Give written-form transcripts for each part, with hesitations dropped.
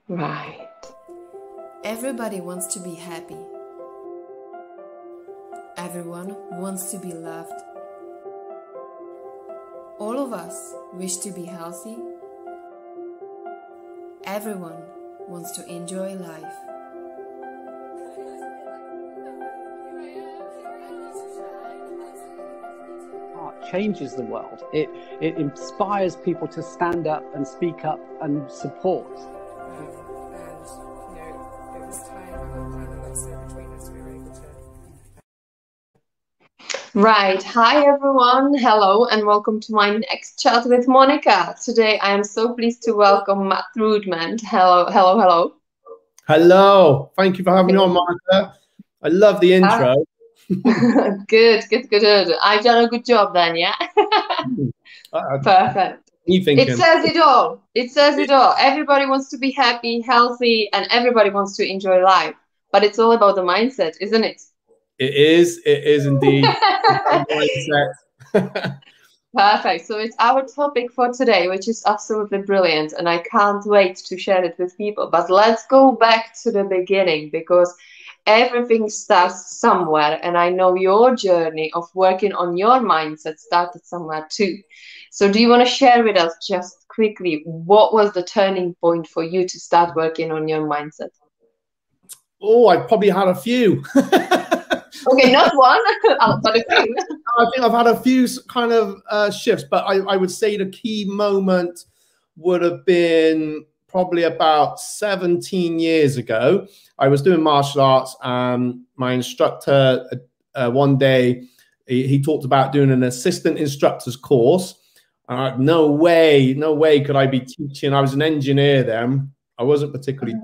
Right. Everybody wants to be happy. Everyone wants to be loved. All of us wish to be healthy. Everyone wants to enjoy life. Art changes the world. It inspires people to stand up and speak up and support. It was time and let's say between us we were able to. Right. Hi, everyone. Hello, and welcome to my next chat with Monika. Today, I am so pleased to welcome Matt Rudman. Hello, hello, hello. Hello. Thank you for having me on, Monika. I love the intro. Good. I've done a good job then, yeah? Perfect. You thinking? It says it all. It says it all. Everybody wants to be happy, healthy, and everybody wants to enjoy life. But it's all about the mindset, isn't it? It is indeed. Perfect. So it's our topic for today, which is absolutely brilliant, and I can't wait to share it with people. But let's go back to the beginning, because everything starts somewhere, and I know your journey of working on your mindset started somewhere too. So do you want to share with us just quickly what was the turning point for you to start working on your mindset? Oh, I probably had a few. Okay, not one, but a few. I think I've had a few kind of shifts, but I would say the key moment would have been probably about 17 years ago. I was doing martial arts, and my instructor one day, he talked about doing an assistant instructor's course. No way could I be teaching. I was an engineer then. I wasn't particularly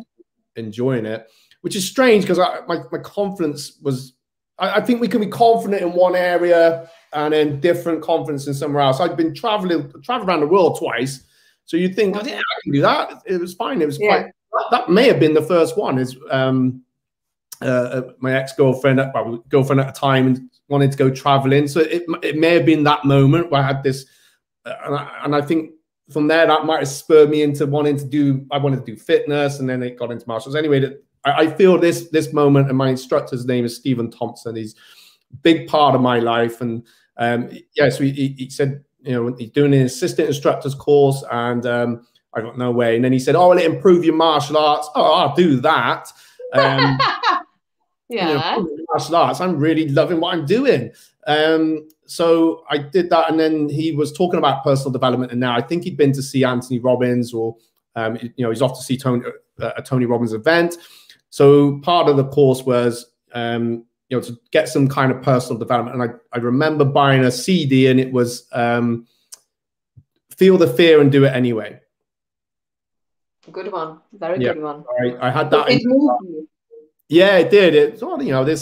enjoying it, which is strange because my confidence was, I think we can be confident in one area and then different confidence in somewhere else. I'd been traveled around the world twice. So you'd think, oh, yeah, I can do that. It was fine. It was quite, that may have been the first one, is my ex-girlfriend, girlfriend at the time, wanted to go traveling. So it may have been that moment where I had this, and I think from there, that might have spurred me into wanting to do, I wanted to do fitness, and then it got into martial arts. Anyway, I feel this moment, and my instructor's name is Stephen Thompson. He's a big part of my life. And yeah, so he said, you know, he's doing an assistant instructor's course, and I got no way. And then he said, oh, will it improve your martial arts? Oh, I'll do that. Yeah, you know, martial arts, I'm really loving what I'm doing. So I did that, and then he was talking about personal development, and now I think he'd been to see Anthony Robbins, or you know, he's off to see a Tony Robbins event. So part of the course was you know, to get some kind of personal development. And I remember buying a CD, and it was Feel the Fear and Do It Anyway. Good one. Very good one. I had that. It moved you. Yeah, it did. It, you know,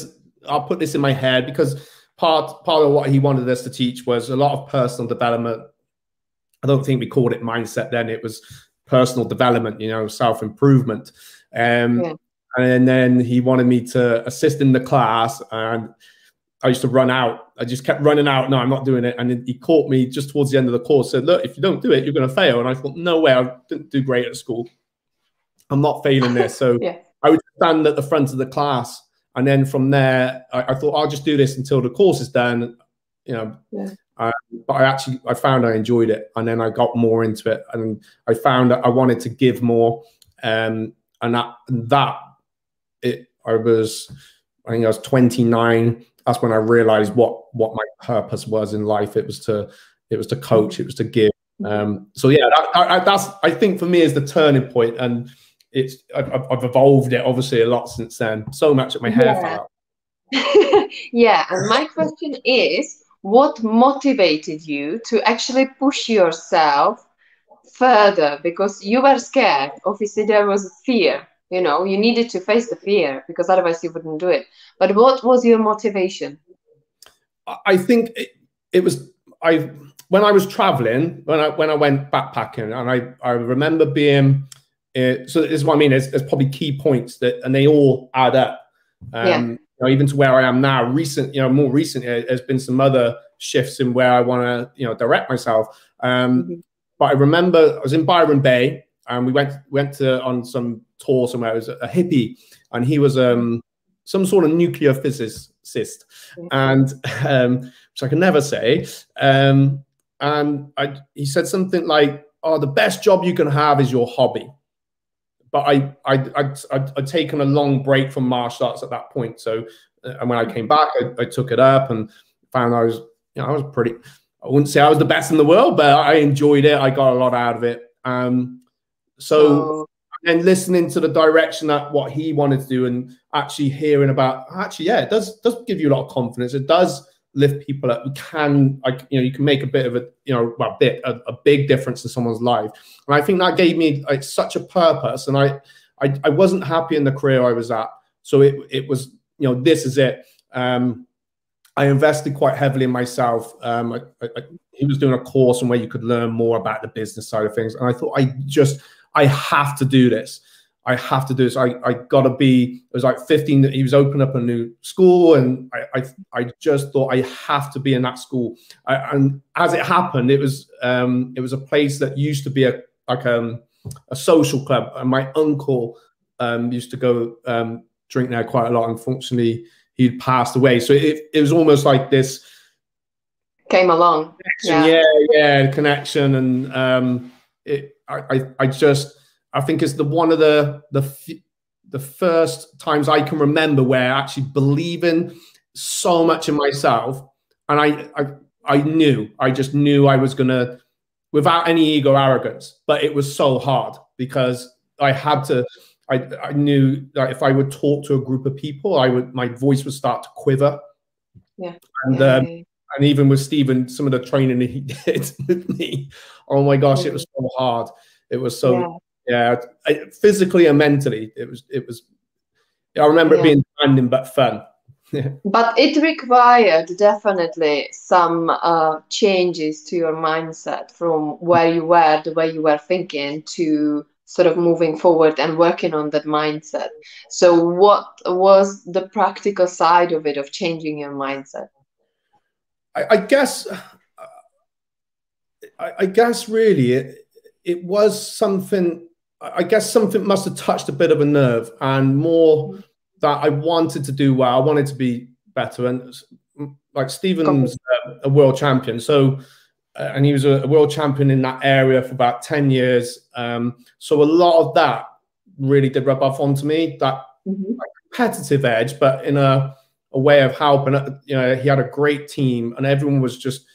I'll put this in my head, because part of what he wanted us to teach was a lot of personal development. I don't think we called it mindset then. It was personal development, you know, self-improvement. And then he wanted me to assist in the class, and I used to run out. I just kept running out. No, I'm not doing it. And then he caught me just towards the end of the course, said, look, if you don't do it, you're going to fail. And I thought, no way, I didn't do great at school. I'm not failing this. So I would stand at the front of the class. And then from there, I thought, I'll just do this until the course is done, you know. But I found I enjoyed it. And then I got more into it. And I found that I wanted to give more. And I think I was 29. That's when I realized what my purpose was in life. It was to coach. It was to give. So yeah, that's, I think, for me, is the turning point. And I've evolved it obviously a lot since then. So much that my hair fell out. Yeah, and my question is, what motivated you to actually push yourself further? Because you were scared. Obviously, there was fear. You know, you needed to face the fear, because otherwise you wouldn't do it. But what was your motivation? I think it was when I was traveling, when I went backpacking, and I remember being. So this is what I mean. There's probably key points and they all add up. You know, even to where I am now. More recently, there's been some other shifts in where I want to, you know, direct myself. But I remember I was in Byron Bay, and we went to on some tour somewhere. It was a hippie, and he was some sort of nuclear physicist, and which I can never say. And he said something like, "Oh, the best job you can have is your hobby." But I'd taken a long break from martial arts at that point, so and when I came back, I took it up and found I was, I was pretty. I wouldn't say I was the best in the world, but I enjoyed it. I got a lot out of it. So and listening to the direction that what he wanted to do, and actually hearing about, yeah, it does give you a lot of confidence. It does lift people up. You can, like, you can make a bit of a, a big difference in someone's life. And I think that gave me like such a purpose. And I wasn't happy in the career I was at. So it was, this is it. I invested quite heavily in myself. He was doing a course and where you could learn more about the business side of things. And I thought, I have to do this. I have to do this. I got to be, it was like 15, he was opening up a new school, and I just thought I have to be in that school. And as it happened, it was a place that used to be a social club. And my uncle used to go drink there quite a lot. Unfortunately, he'd passed away. So it was almost like this. Came along. Yeah, connection. And I think it's one of the first times I can remember where actually believing so much in myself, and I just knew I was gonna, without any ego, arrogance, but it was so hard because I had to. I knew that if I would talk to a group of people, my voice would start to quiver. Yeah. And even with Stephen, some of the training he did with me, oh my gosh, it was so hard. It was so physically and mentally. It was. I remember it being demanding but fun. But it required definitely some changes to your mindset from where you were, the way you were thinking, to sort of moving forward and working on that mindset. So what was the practical side of it, of changing your mindset? I guess really it was something. I guess something must have touched a bit of a nerve, and more that I wanted to do well. I wanted to be better, and like Stephen's a world champion, so and he was a world champion in that area for about 10 years. So a lot of that really did rub off onto me, that competitive edge, but in a way of helping. He had a great team, and everyone was just.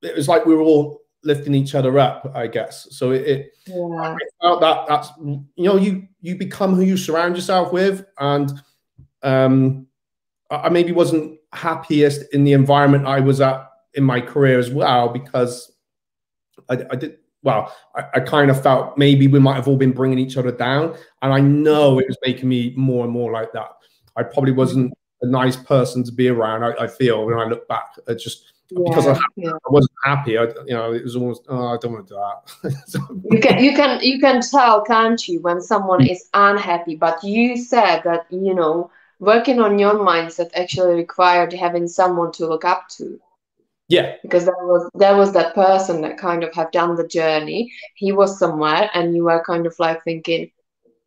It was like we were all lifting each other up, I guess. So I felt that's you become who you surround yourself with, and I maybe wasn't happiest in the environment I was at in my career as well, because I kind of felt maybe we might have all been bringing each other down, and I know it was making me more and more like that. I probably wasn't a nice person to be around. I feel when I look back, it just. Because I wasn't happy, it was almost, I don't want to do that. you can tell, can't you, when someone is unhappy? But you said that working on your mindset actually required having someone to look up to. Yeah, because there was that person that kind of had done the journey. He was somewhere, and you were kind of like thinking,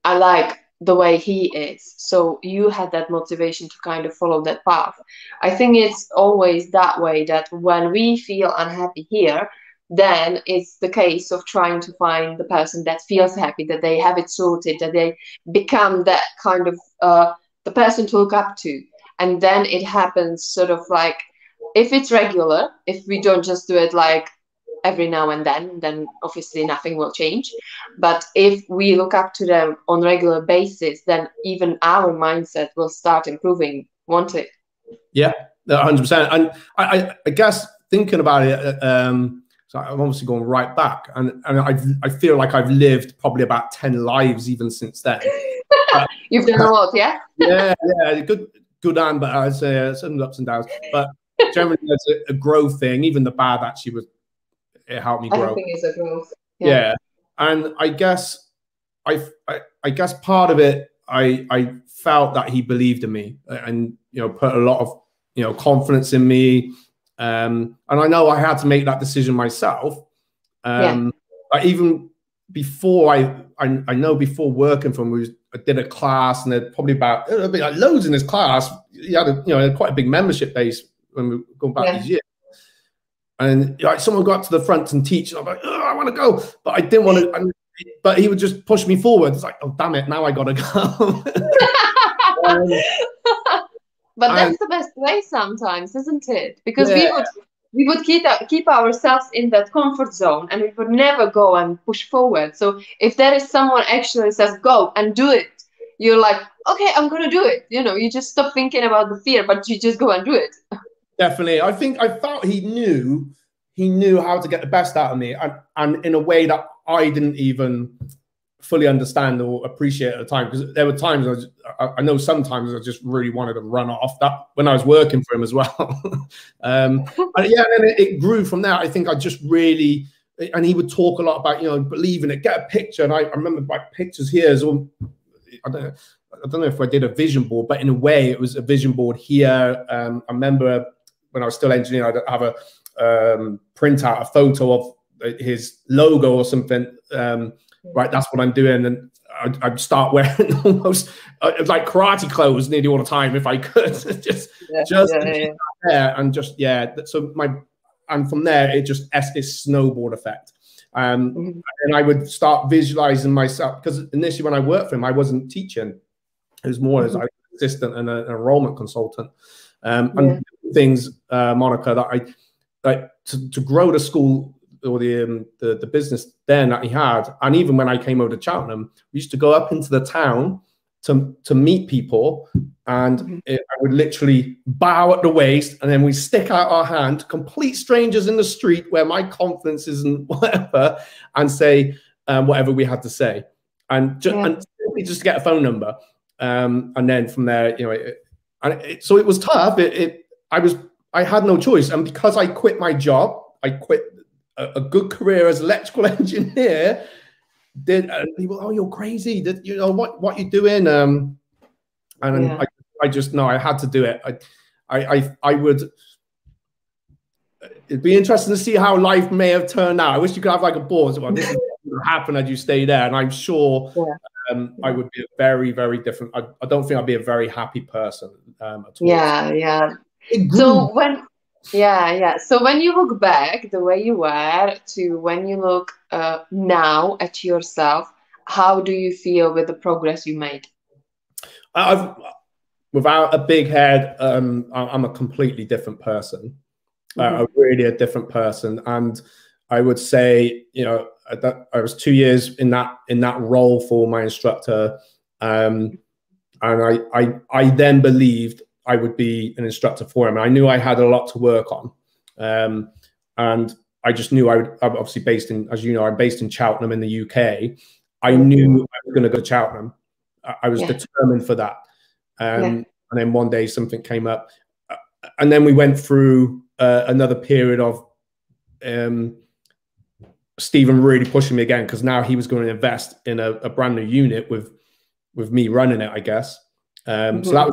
I like the way he is. So you had that motivation to kind of follow that path. I think it's always that way, that when we feel unhappy here, then it's the case of trying to find the person that feels happy, that they have it sorted, that they become that kind of the person to look up to. And then it happens sort of like, if it's regular, if we don't just do it like every now and then obviously nothing will change. But if we look up to them on a regular basis, then even our mindset will start improving, won't it? Yeah, 100%. And I guess thinking about it, so I'm obviously going right back, and I feel like I've lived probably about 10 lives even since then. You've done a lot, yeah? Yeah, good and bad. I'd say some ups and downs, but generally there's a growth thing. Even the bad actually it helped me grow. I think it's a growth. Yeah. And I guess part of it, I felt that he believed in me, and put a lot of confidence in me. And I know I had to make that decision myself. But even before I know before working for him, I did a class, and there'd probably it'd be like loads in this class. He had quite a big membership base when we were going back these years. And like someone got to the front and teach, and I'm like, oh, I want to go, but I didn't want to. But he would just push me forward. It's like, oh damn it, now I gotta go. But that's the best way sometimes, isn't it? Because we would keep ourselves in that comfort zone, and we would never go and push forward. So if there is someone actually says go and do it, you're like, okay, I'm gonna do it. You just stop thinking about the fear, but you just go and do it. Definitely. I felt he knew how to get the best out of me, and in a way that I didn't even fully understand or appreciate at the time, because there were times I know sometimes I just really wanted to run off, that when I was working for him as well. And it grew from there. I think I just really, and he would talk a lot about, believe in it, get a picture. And I remember my pictures here as well. I don't know if I did a vision board, but in a way it was a vision board here. I remember when I was still engineering, I'd have a print out a photo of his logo or something. Right, that's what I'm doing, and I'd start wearing almost like karate clothes nearly all the time if I could. just there, and So and from there it just it's snowball effect. And I would start visualizing myself, because initially when I worked for him, I wasn't teaching. It was more as an assistant and an enrollment consultant. And things, Monica, that I like to grow the school or the business then that he had, and even when I came over to Cheltenham, we used to go up into the town to meet people, and I would literally bow at the waist, and then we stick out our hand to complete strangers in the street where my confidence isn't whatever, and say whatever we had to say, and just get a phone number, and then from there, so it was tough. I had no choice, and because I quit my job, I quit a good career as electrical engineer. People, oh, you're crazy. What you doing? I just know I had to do it. I would. It'd be interesting to see how life may have turned out. I wish you could have like a board. Well, this is what would happen had you stay there, and I'm sure I would be a very, very different. I don't think I'd be a very happy person at all. Yeah. So so when you look back the way you were to when you look now at yourself, how do you feel with the progress you made? Without a big head, I'm a completely different person. Really a different person. And I would say, that I was 2 years in that role for my instructor, and I then believed I would be an instructor for him. And I knew I had a lot to work on. And I just knew I'm obviously based in, as you know, I'm based in Cheltenham in the UK. I knew I was going to go to Cheltenham. I was determined for that. And then one day something came up. And then we went through another period of Stephen really pushing me again, because now he was going to invest in a brand new unit with me running it, I guess. So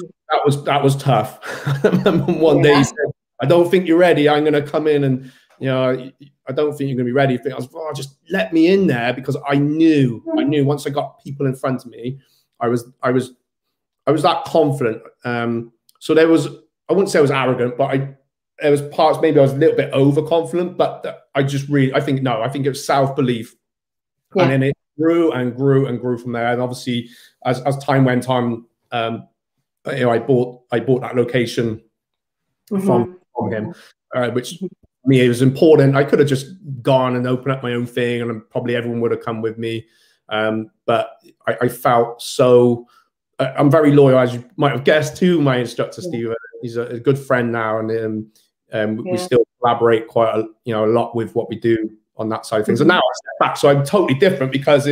that was tough. I remember one day he said, I don't think you're ready. I'm going to come in and, I don't think you're going to be ready. I was, just let me in there, because I knew once I got people in front of me, I was that confident. So there was, I wouldn't say I was arrogant, but there was parts, maybe I was a little bit overconfident, but I think it was self-belief. And then it grew and grew and grew from there. And obviously as time went on, I bought that location from him, which for me, it was important. I could have just gone and opened up my own thing, and probably everyone would have come with me. But I felt so. I'm very loyal, as you might have guessed, to my instructor, Steve. He's a good friend now, and we still collaborate quite a lot with what we do on that side of things. And now I step back, so I'm totally different, because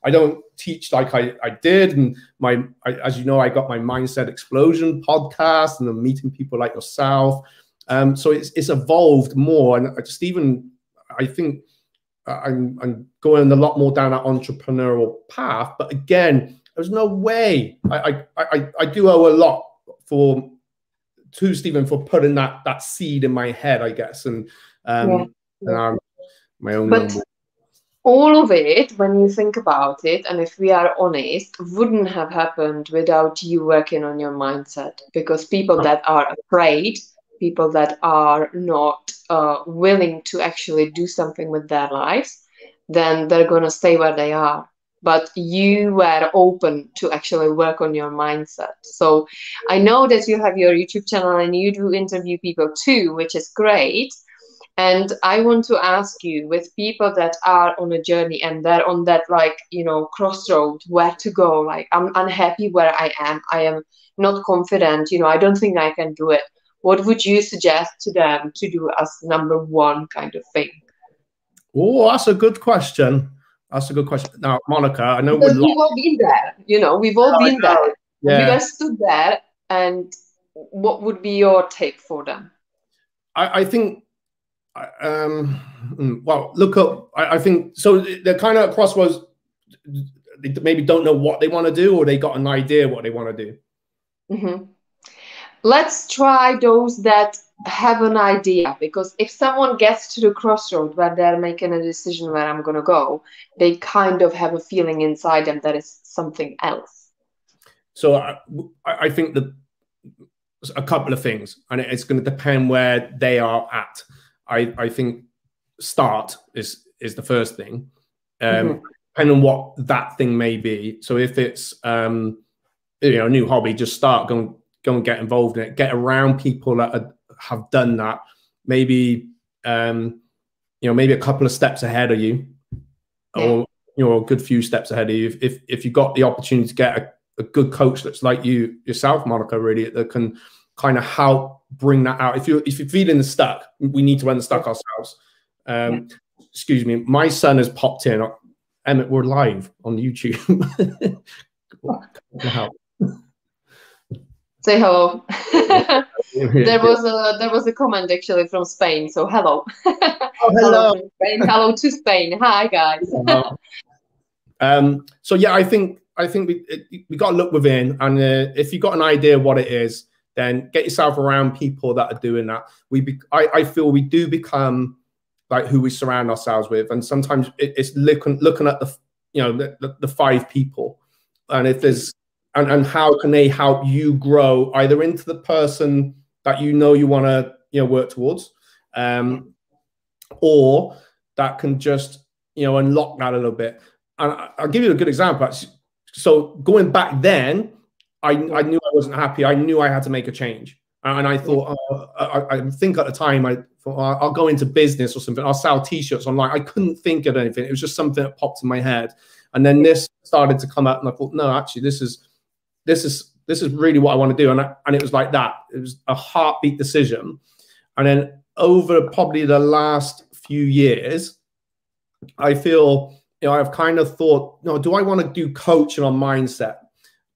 I don't teach like I did. And as you know, I got my Mindset Explosion podcast, and I'm meeting people like yourself. So it's evolved more, and Stephen, I think I'm going a lot more down that entrepreneurial path. But again, there's no way. I do owe a lot to Stephen for putting that seed in my head, I guess, and my own. all of it, when you think about it, and if we are honest, wouldn't have happened without you working on your mindset. Because people that are afraid, people that are not willing to actually do something with their lives, then they're going to stay where they are. But you were open to actually work on your mindset. So I know that you have your YouTube channel and you do interview people too, which is great. And I want to ask you, with people that are on a journey and they're on that, like, crossroad, where to go, like, I'm unhappy where I am not confident, I don't think I can do it. What would you suggest to them to do as number one kind of thing? Oh, that's a good question. That's a good question. Now, Monica, I know because we've all been there, we've all been there. Yeah. We guys stood there, and what would be your take for them? I think, well, look up. I think so. They're kind of at crossroads. They maybe don't know what they want to do, or they got an idea what they want to do. Mm-hmm. Let's try those that have an idea, because if someone gets to the crossroad where they're making a decision where I'm going to go, they kind of have a feeling inside them that is something else. So I think that a couple of things, and it's going to depend where they are at. I think start is the first thing, depending on what that thing may be. So if it's a new hobby, just start, go and get involved in it. Get around people that have done that. Maybe maybe a couple of steps ahead of you, or a good few steps ahead of you. If you've got the opportunity to get a good coach that's like yourself, Monica, really, that can kind of help bring that out. If you're feeling stuck, we need to unstuck ourselves. Excuse me, my son has popped in. Emmett, we're live on YouTube. Help. Say hello. There was a comment actually from Spain. So hello. Oh, hello. Hello from Spain. Hello to Spain. Hi guys. So yeah, I think we got to look within, and if you got an idea what it is, then get yourself around people that are doing that. I feel we do become like who we surround ourselves with, and sometimes it's looking at the 5 people, and if there's and how can they help you grow either into the person that you want to work towards, or that can just unlock that a little bit. And I'll give you a good example. So going back then, I knew I wasn't happy. I knew I had to make a change. And I thought, I think at the time, I thought, I'll go into business or something. I'll sell T-shirts online. I couldn't think of anything. It was just something that popped in my head. And then this started to come up, and I thought, no, actually, this is really what I want to do. And it was like that. It was a heartbeat decision. And then over probably the last few years, I feel, I've kind of thought, do I want to do coaching on mindset?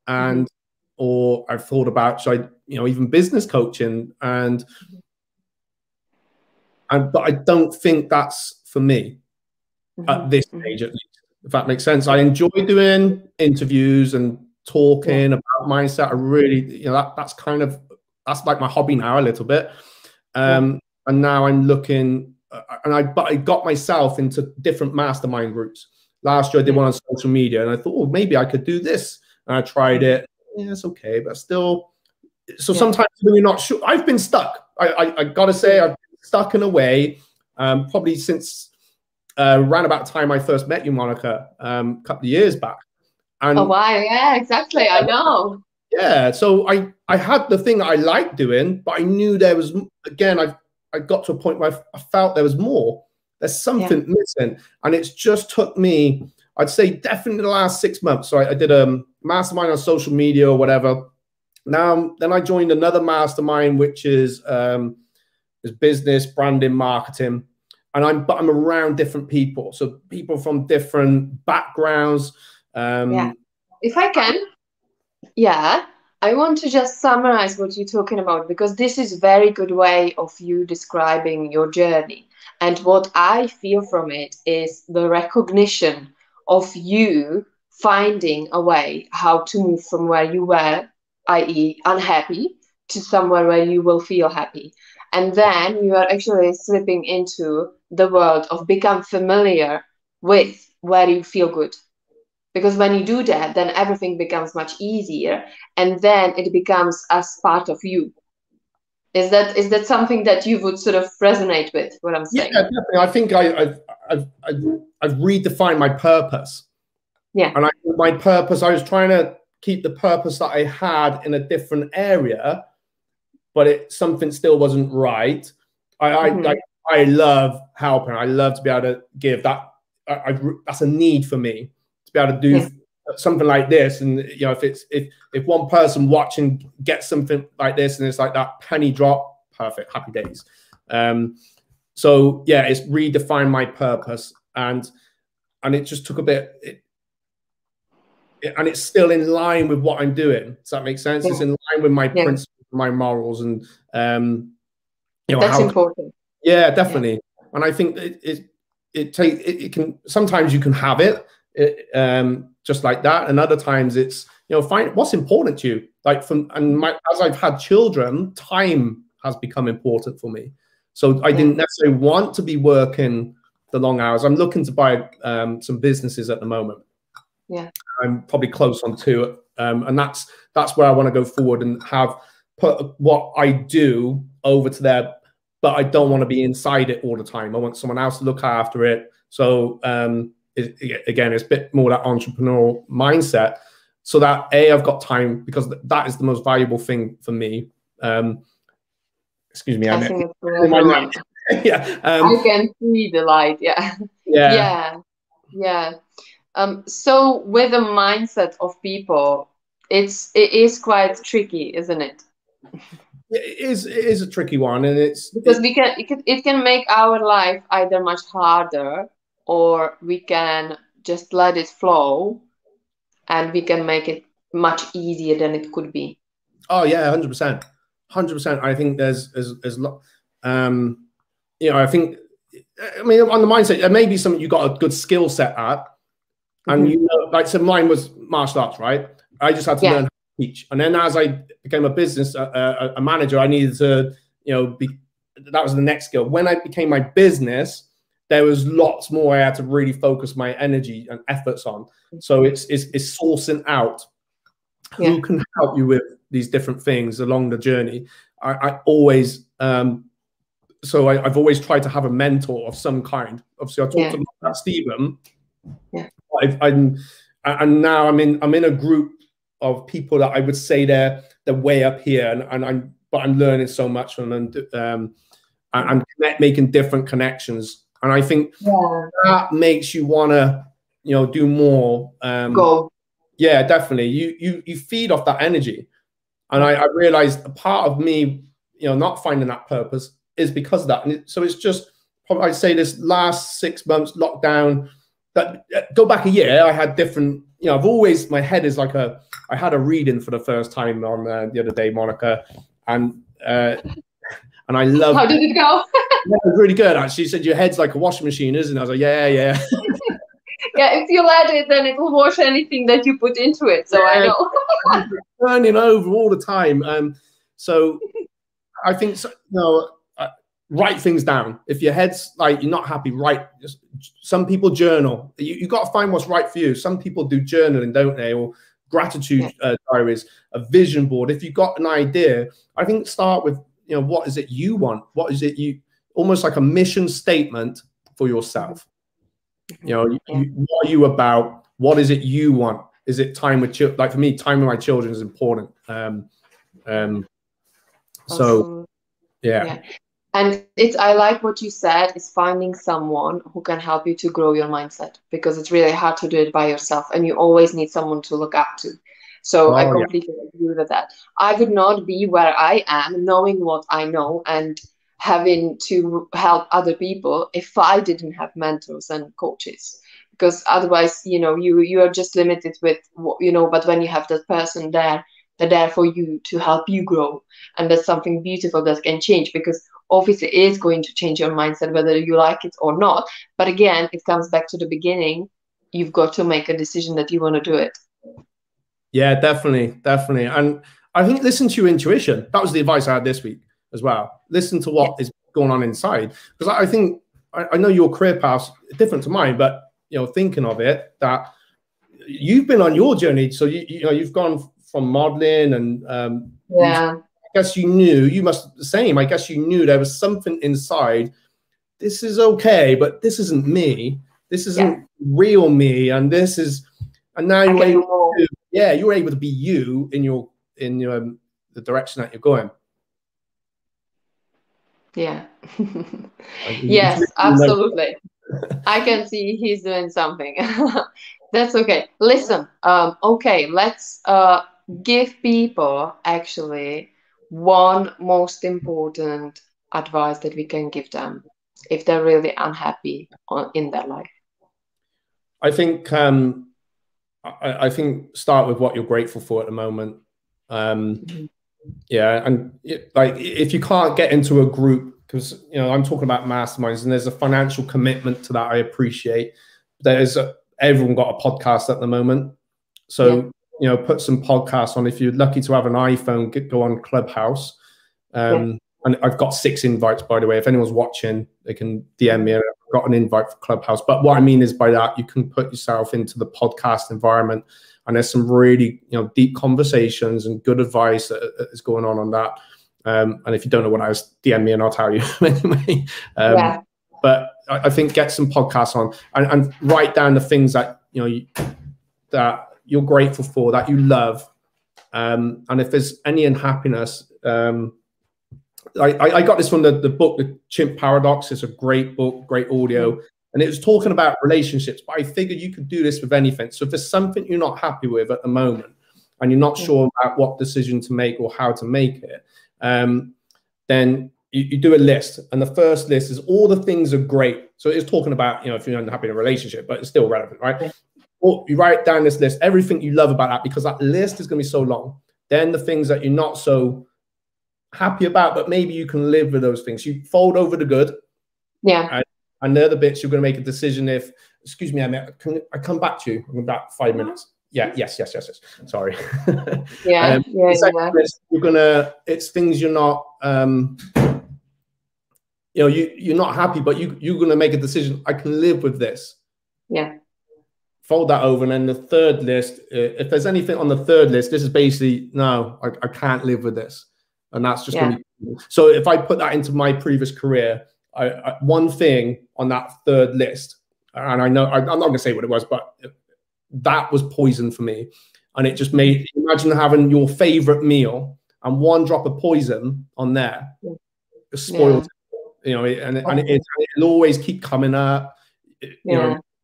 And or I've thought about, should I, even business coaching, but I don't think that's for me at this stage, at least, if that makes sense. I enjoy doing interviews and talking about mindset. I really, that's like my hobby now a little bit. And now I'm looking, but I got myself into different mastermind groups. Last year I did one on social media, and I thought, oh, maybe I could do this. And I tried it. Yeah, it's okay, but still. So sometimes when you're not sure, I've been stuck. I gotta say, I've been stuck in a way, probably since around about the time I first met you, Monica, a couple of years back. And oh wow, yeah, exactly. I know. Yeah, so I had the thing that I liked doing, but I knew there was, again, I got to a point where I felt there was more. There's something missing, and it's just took me, I'd say, definitely the last 6 months. So I did a mastermind on social media or whatever. Then I joined another mastermind, which is business, branding, marketing, and I'm around different people, so people from different backgrounds. If I can, I want to just summarize what you're talking about, because this is a very good way of you describing your journey. And what I feel from it is the recognition of you finding a way how to move from where you were, i.e. unhappy, to somewhere where you will feel happy. And then you are actually slipping into the world of become familiar with where you feel good. Because when you do that, then everything becomes much easier, and then it becomes as part of you. Is that something that you would sort of resonate with, what I'm saying? Yeah, definitely. I think I've redefined my purpose. Yeah. And my purpose, I was trying to keep the purpose that I had in a different area, but something still wasn't right. I love helping. I love to be able to give. That's a need for me to be able to do something like this. And you know, if one person watching gets something like this, and it's like that penny drop, perfect, happy days. So yeah, it's redefined my purpose, and it just took a bit. And it's still in line with what I'm doing. Does that make sense? It's in line with my principles, my morals, and you know, that's important. Yeah, definitely. And I think it can sometimes you can have it just like that, and other times it's, you know, find what's important to you. Like as I've had children, time has become important for me. So I didn't necessarily want to be working the long hours. I'm looking to buy some businesses at the moment. Yeah, I'm probably close on two, and that's where I want to go forward and have put what I do over to there. But I don't want to be inside it all the time. I want someone else to look after it. So again, it's a bit more that entrepreneurial mindset, so that I've got time, because that is the most valuable thing for me. Excuse me, I think it's for everyone. Yeah, I can see the light. Yeah. So with the mindset of people, it is quite tricky, isn't it? It is a tricky one, and because it can make our life either much harder, or we can just let it flow, and we can make it much easier than it could be. Oh yeah, 100%. I think there's you know, I think, I mean, on the mindset, there may be something you got a good skill set at, and you know, like, so mine was martial arts, right? I just had to learn how to teach, and then as I became a manager, I needed to, you know, that was the next skill. When I became my business, there was lots more I had to really focus my energy and efforts on. So it's sourcing out who can help you with these different things along the journey. I always so I've always tried to have a mentor of some kind. Obviously, I talked about Stephen. Yeah. And now I'm in a group of people that I would say they're way up here, and I'm learning so much from them, and making different connections. And I think that makes you want to, you know, do more. Go. Yeah, definitely. You feed off that energy, and I realized a part of me, you know, not finding that purpose is because of that. And so it's just, probably, I'd say this last 6 months lockdown. That go back a year, I had different, you know, I've always, my head is like I had a reading for the first time on the other day, Monica, and I love. How did it go? Yeah, it was really good, actually. She said your head's like a washing machine, isn't it? I was like, yeah. Yeah, if you let it, then it will wash anything that you put into it. So I know. Turning over all the time. So I think, you know, write things down. If your head's like you're not happy, write. Some people journal. You got to find what's right for you. Some people do journaling, don't they? Or gratitude diaries, a vision board. If you've got an idea, I think start with, you know, what is it you want? What is it you, almost like a mission statement for yourself. You know, what are you about? What is it you want? Is it time with children? Like for me, time with my children is important. So yeah. And I like what you said, is finding someone who can help you to grow your mindset, because it's really hard to do it by yourself, and you always need someone to look up to. So I completely agree with that. I would not be where I am, knowing what I know and having to help other people, if I didn't have mentors and coaches. Because otherwise, you know, you are just limited with what you know. But when you have that person there, they're there for you to help you grow, and that's something beautiful that can change, because obviously it is going to change your mindset whether you like it or not. But again, it comes back to the beginning. You've got to make a decision that you want to do it. Yeah, definitely. And I think listen to your intuition. That was the advice I had this week as well. Listen to what is going on inside, because I think I know your career path's different to mine, but thinking of it, that you've been on your journey. So you've gone from modeling, and I guess you knew, you must the same. I guess you knew there was something inside. This is okay, but this isn't me. This isn't real me, and this is. And now you're able to, you're able to be you in your the direction that you're going. Yeah. Yes, absolutely. I can see he's doing something. That's okay. Listen, okay, let's give people actually one most important advice that we can give them if they're really unhappy in their life. I think I think start with what you're grateful for at the moment. Yeah, and like if you can't get into a group, because I'm talking about masterminds, and there's a financial commitment to that. I appreciate. Everyone got a podcast at the moment, so put some podcasts on. If you're lucky to have an iPhone, go on Clubhouse. And I've got 6 invites, by the way. If anyone's watching, they can DM me. I've got an invite for Clubhouse. But what I mean is by that, you can put yourself into the podcast environment, and there's some really deep conversations and good advice that is going on that. And if you don't know what I was, DM me and I'll tell you anyway. But I think get some podcasts on and write down the things that that you're grateful for, that you love, and if there's any unhappiness. I got this from the book, The Chimp Paradox. It's a great book, great audio. And it was talking about relationships, but I figured you could do this with anything. So if there's something you're not happy with at the moment and you're not sure about what decision to make or how to make it, then you do a list. And the first list is all the things are great. So it's talking about, if you're unhappy in a relationship, but it's still relevant, right? Or you write down this list, everything you love about that, because that list is going to be so long. Then the things that you're not so happy about, but maybe you can live with those things. You fold over the good. And they're the bits you're going to make a decision if, excuse me, can I come back to you in about 5 minutes? Yes. Sorry. You're gonna, it's things you're not, you're not happy, but you're going to make a decision. I can live with this. Fold that over. And then the third list, if there's anything on the third list, this is basically, no, I can't live with this. And that's just going to be, so if I put that into my previous career, one thing on that third list, and I know I'm not going to say what it was, but that was poison for me. And it just made, imagine having your favorite meal and one drop of poison on there, spoiled, and it'll always keep coming up.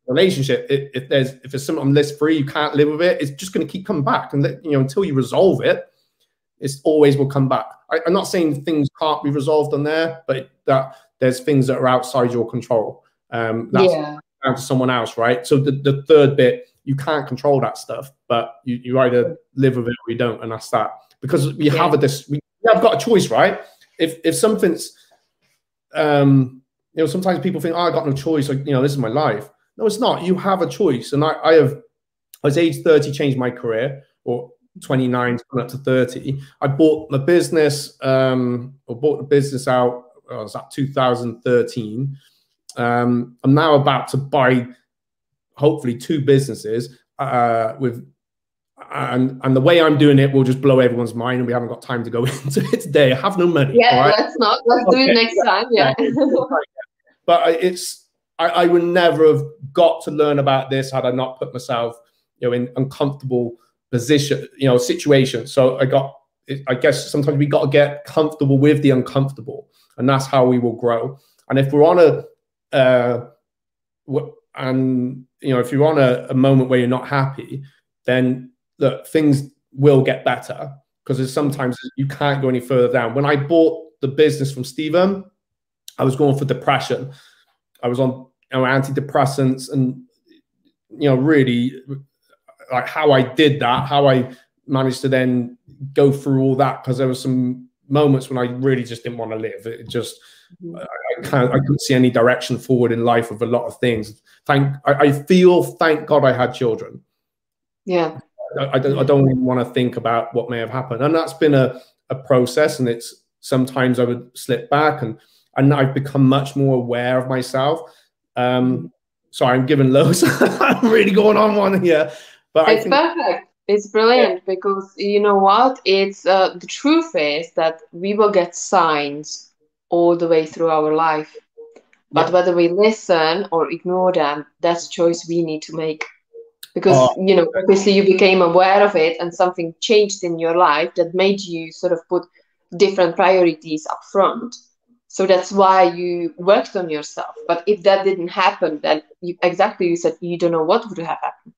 Relationship, if there's something on list 3, you can't live with it, it's just going to keep coming back. And until you resolve it, it's always will come back. I'm not saying things can't be resolved on there, but that there's things that are outside your control. That's down to someone else, right? So the third bit, you can't control that stuff, but you either live with it or you don't, and that's that. Because we have we have got a choice, right? If something's, sometimes people think, oh, I got no choice. Like, this is my life. No, it's not. You have a choice. And I was age 30, changed my career, or 29 up to 30. I bought my business, or bought the business out. It was at 2013. I'm now about to buy, hopefully, 2 businesses with, and the way I'm doing it will just blow everyone's mind, and we haven't got time to go into it today. I have no money. Let's do it next time. But I would never have got to learn about this had I not put myself, in uncomfortable position, situation. So I guess sometimes we got to get comfortable with the uncomfortable, and that's how we will grow. And if we're on if you're on a moment where you're not happy, then look, things will get better, because sometimes you can't go any further down. When I bought the business from Stephen, I was going for depression. I was on antidepressants, and really, like, how I did that, how I managed to then go through all that, because there were some moments when I really just didn't want to live. It just, I couldn't see any direction forward in life with a lot of things. Thank God I had children. I don't even want to think about what may have happened, and that's been a process. And it's sometimes I would slip back, and I've become much more aware of myself. sorry, I'm giving loads. I'm really going on one here, but it's perfect. It's brilliant because you know what? It's the truth is that we will get signs all the way through our life, but whether we listen or ignore them, that's a choice we need to make. Because you know, obviously, you became aware of it, and something changed in your life that made you sort of put different priorities up front. So that's why you worked on yourself. But if that didn't happen, then you said you don't know what would have happened,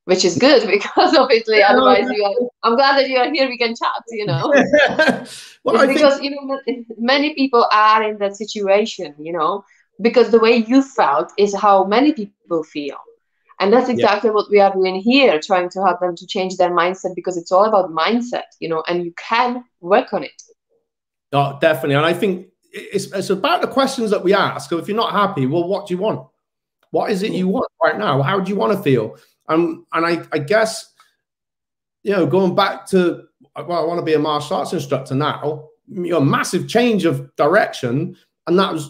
which is good because obviously otherwise I'm glad that you are here. We can chat, you know. Well, because you know many people are in that situation, you know, because the way you felt is how many people feel. And that's exactly what we are doing here, trying to help them to change their mindset, because it's all about mindset, you know, and you can work on it. Oh, definitely. And I think it's about the questions that we ask. So if you're not happy, well, what do you want? What is it you want right now? How do you want to feel? And I guess, you know, going back to, well, I want to be a martial arts instructor now, you know, massive change of direction. And that's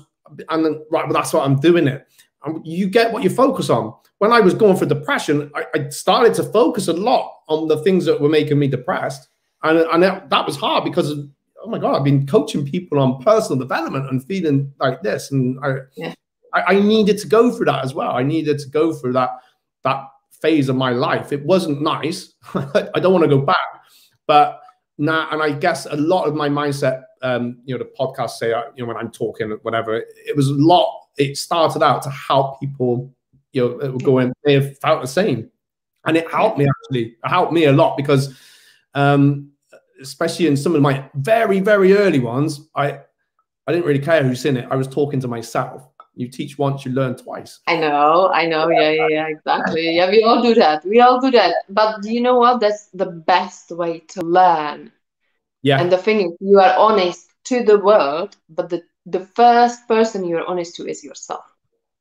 what I'm doing it. And you get what you focus on. When I was going for depression, I started to focus a lot on the things that were making me depressed. And that was hard because, oh my God, I've been coaching people on personal development and feeling like this. And I needed to go through that as well. I needed to go through that phase of my life. It wasn't nice. I don't want to go back. But now, and I guess a lot of my mindset, you know, the podcast say, you know, when I'm talking, whatever, it was a lot. It started out to help people, you know, go in, they have felt the same. And it helped me, actually. It helped me a lot because, especially in some of my very, very early ones, I didn't really care who's in it. I was talking to myself. You teach once, you learn twice. I know. Yeah, exactly. Yeah, we all do that. But do you know what? That's the best way to learn. Yeah. And the thing is, you are honest to the world, but the first person you're honest to is yourself.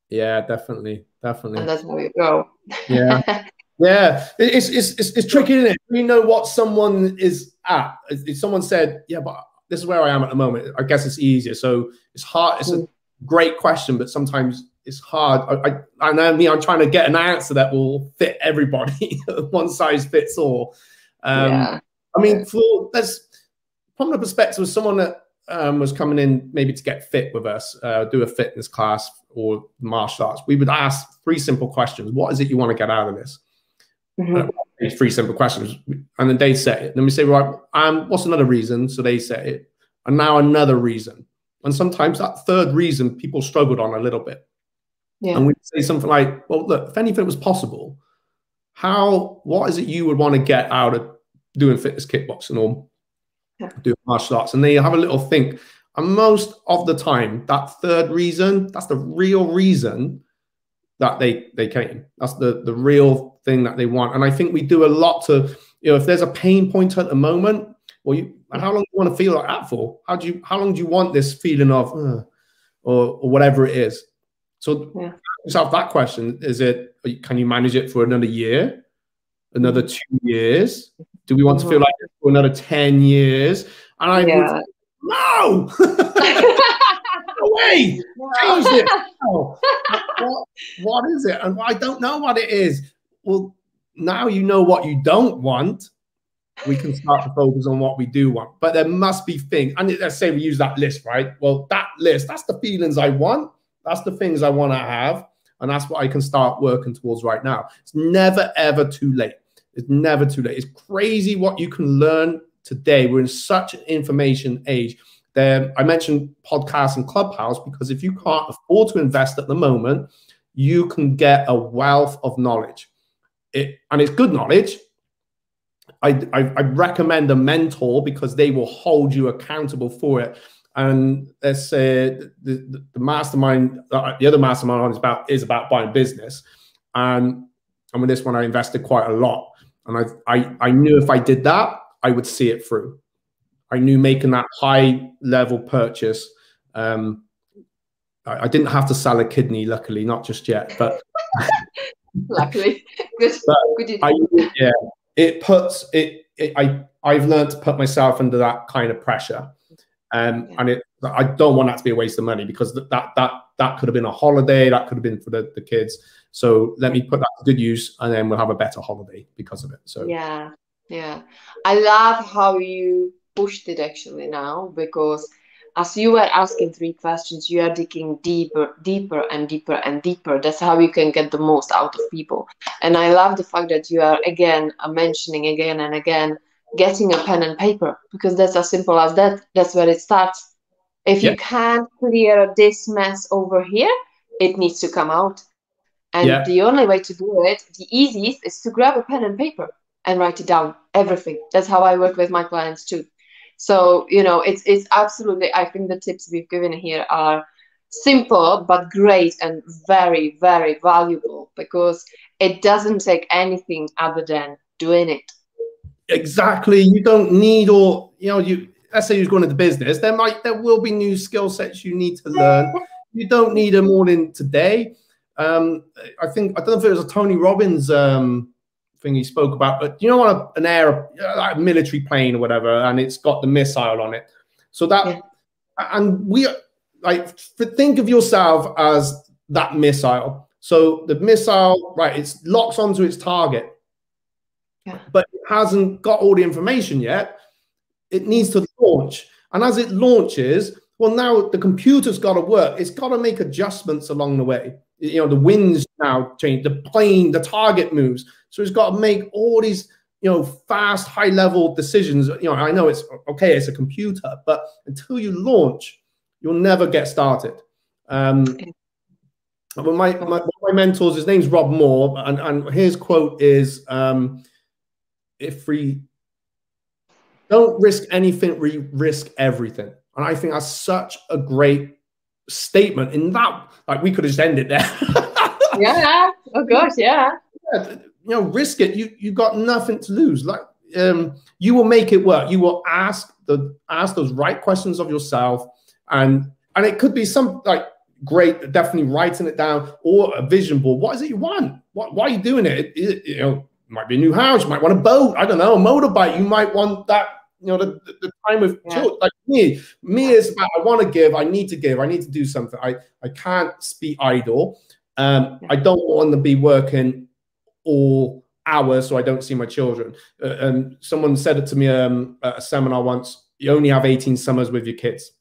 Yeah, definitely. And that's where you go. Yeah. Yeah. It's tricky, isn't it? You know what someone is at. If someone said, yeah, but this is where I am at the moment, I guess it's easier. So it's hard. It's a great question, but sometimes it's hard. I know me, I'm trying to get an answer that will fit everybody. One size fits all. I mean, from the perspective of someone that was coming in maybe to get fit with us, do a fitness class or martial arts, we would ask 3 simple questions. What is it you want to get out of this? 3 simple questions. And then they say it. Then we say, right, what's another reason? So they say it. And now another reason. And sometimes that third reason people struggled on a little bit. Yeah. And we say something like, well, look, if anything was possible, what is it you would want to get out of doing fitness kickboxing or doing martial arts? And they have a little think. And most of the time, that third reason, that's the real reason that they came. That's the real thing that they want. And I think we do a lot to, you know, if there's a pain point at the moment, well, how long do you want to feel like that for? How long do you want this feeling of, or whatever it is? So ask yourself that question. Can you manage it for another year, another 2 years? Do we want to feel like it for another 10 years? And I would, no, no way, change it. No. What is it? And I don't know what it is. Well, now you know what you don't want. We can start to focus on what we do want. But there must be things. And let's say we use that list, right? Well, that list, that's the feelings I want. That's the things I want to have. And that's what I can start working towards right now. It's never, ever too late. It's never too late. It's crazy what you can learn today. We're in such an information age. I mentioned podcasts and Clubhouse because if you can't afford to invest at the moment, you can get a wealth of knowledge. And it's good knowledge. I recommend a mentor because they will hold you accountable for it. And let's say the mastermind, the other mastermind is about buying business. And with this one, I invested quite a lot. And I knew if I did that, I would see it through. I knew making that high level purchase. I didn't have to sell a kidney, luckily, not just yet. But luckily, good. I've learned to put myself under that kind of pressure. And I don't want that to be a waste of money, because that could have been a holiday, that could have been for the kids. So let me put that to good use, and then we'll have a better holiday because of it. So yeah, I love how you pushed it actually now, because as you were asking 3 questions, you are digging deeper and deeper and deeper. That's how you can get the most out of people. And I love the fact that you are again mentioning again and again getting a pen and paper, because that's as simple as that. That's where it starts. If you can't clear this mess over here, it needs to come out. And the only way to do it, the easiest, is to grab a pen and paper and write it down, everything. That's how I work with my clients too. So, you know, it's absolutely, I think the tips we've given here are simple, but great and very, very valuable, because it doesn't take anything other than doing it. Exactly. You don't need all, you know, let's say you're going into business, there will be new skill sets you need to learn. You don't need them all in today. I don't know if it was a Tony Robbins thing he spoke about, but you know what, like a military plane or whatever, and it's got the missile on it. So that, and we like, think of yourself as that missile. So the missile, right, it locks onto its target, but it hasn't got all the information yet. It needs to launch, and as it launches, well, now the computer's got to work. It's got to make adjustments along the way. You know, the winds now change, the plane, the target moves. So it's got to make all these, you know, fast, high-level decisions. You know, I know it's okay, it's a computer, but until you launch, you'll never get started. My mentors, his name's Rob Moore, and his quote is, if we don't risk anything, we risk everything. And I think that's such a great statement. In that, like, we could have just ended there. Yeah. Oh gosh. Yeah. You know, risk it. You got nothing to lose. Like, you will make it work. You will ask those right questions of yourself, and it could be some, like, great, definitely writing it down, or a vision board. What is it you want? Why are you doing it? You know, it might be a new house. You might want a boat. I don't know, a motorbike. You might want that. You know, the time with children. Like me is about, I want to give, I need to give, I need to do something. I can't be idle. I don't want to be working all hours so I don't see my children. And someone said it to me at a seminar once: you only have 18 summers with your kids.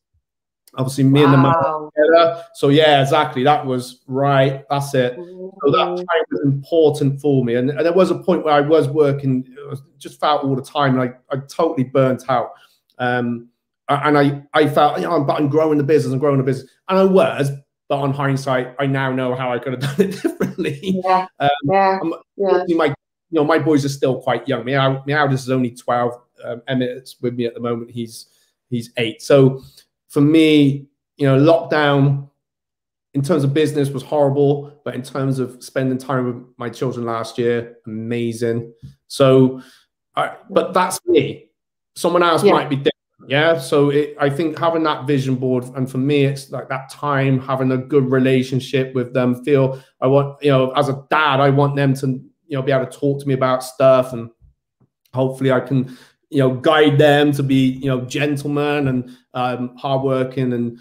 Obviously, me and the mum together. So yeah, exactly. That was right. That's it. So that time was important for me. And there was a point where I was working, just felt all the time, and I totally burnt out. And I felt, you know, I'm growing the business, and I was. But on hindsight, I now know how I could have done it differently. My boys are still quite young. My eldest is only 12. Emmett's with me at the moment. He's 8. So for me, you know, lockdown in terms of business was horrible, but in terms of spending time with my children last year, amazing. So, but that's me. Someone else might be different. Yeah. So I think having that vision board, and for me, it's like that time, having a good relationship with them. I want, you know, as a dad, I want them to, you know, be able to talk to me about stuff, and hopefully I can, you know, guide them to be, you know, gentlemen and hardworking, and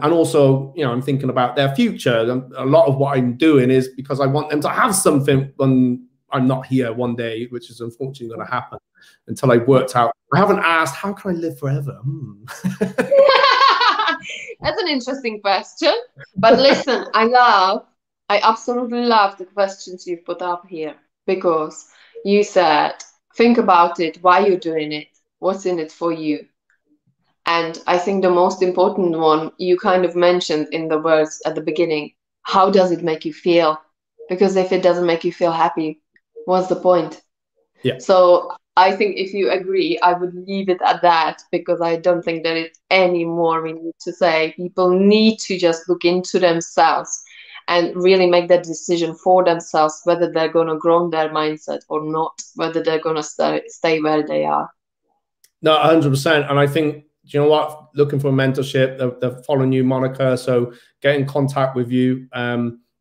also, you know, I'm thinking about their future. A lot of what I'm doing is because I want them to have something when I'm not here one day, which is unfortunately going to happen until I worked out. I haven't asked, how can I live forever? That's an interesting question. But listen, I absolutely love the questions you've put up here, because you said, think about it, why you're doing it, what's in it for you. And I think the most important one you kind of mentioned in the words at the beginning: how does it make you feel? Because if it doesn't make you feel happy, what's the point? Yeah. So I think if you agree, I would leave it at that, because I don't think there is any more we need to say. People need to just look into themselves and really make that decision for themselves, whether they're going to grow their mindset or not, whether they're going to stay where they are. No, 100%. And I think, do you know what? Looking for a mentorship, they're following you, Monika. So get in contact with you,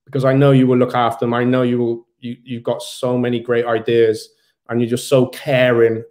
because I know you will look after them. I know you've got so many great ideas, and you're just so caring.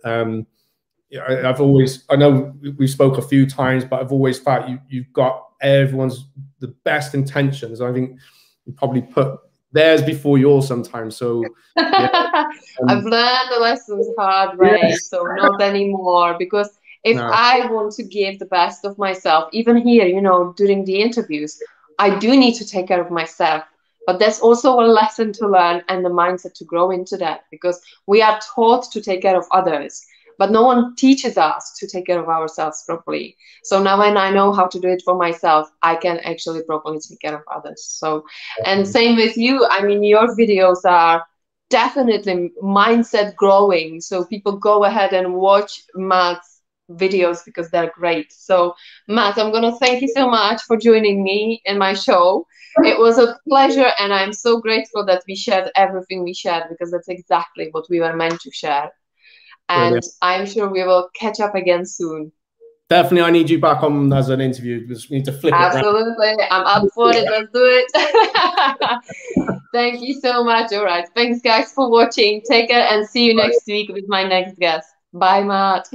I've always, I know we spoke a few times, but I've always felt you've got everyone's the best intentions. I think you probably put theirs before yours sometimes. So yeah, I've learned the lessons hard way, so not anymore. Because if I want to give the best of myself, even here, you know, during the interviews, I do need to take care of myself. But there's also a lesson to learn and the mindset to grow into that, because we are taught to take care of others, but no one teaches us to take care of ourselves properly. So now when I know how to do it for myself, I can actually properly take care of others. So, and same with you. I mean, your videos are definitely mindset growing. So people go ahead and watch Matt's videos because they're great. So Matt, I'm going to thank you so much for joining me in my show. It was a pleasure, and I'm so grateful that we shared everything we shared, because that's exactly what we were meant to share. And brilliant. I'm sure we will catch up again soon. Definitely, I need you back on as an interview. We need to flip it. Absolutely. I'm up for it. Let's do it. Thank you so much. All right. Thanks, guys, for watching. Take care and see you next week with my next guest. Bye, Matt.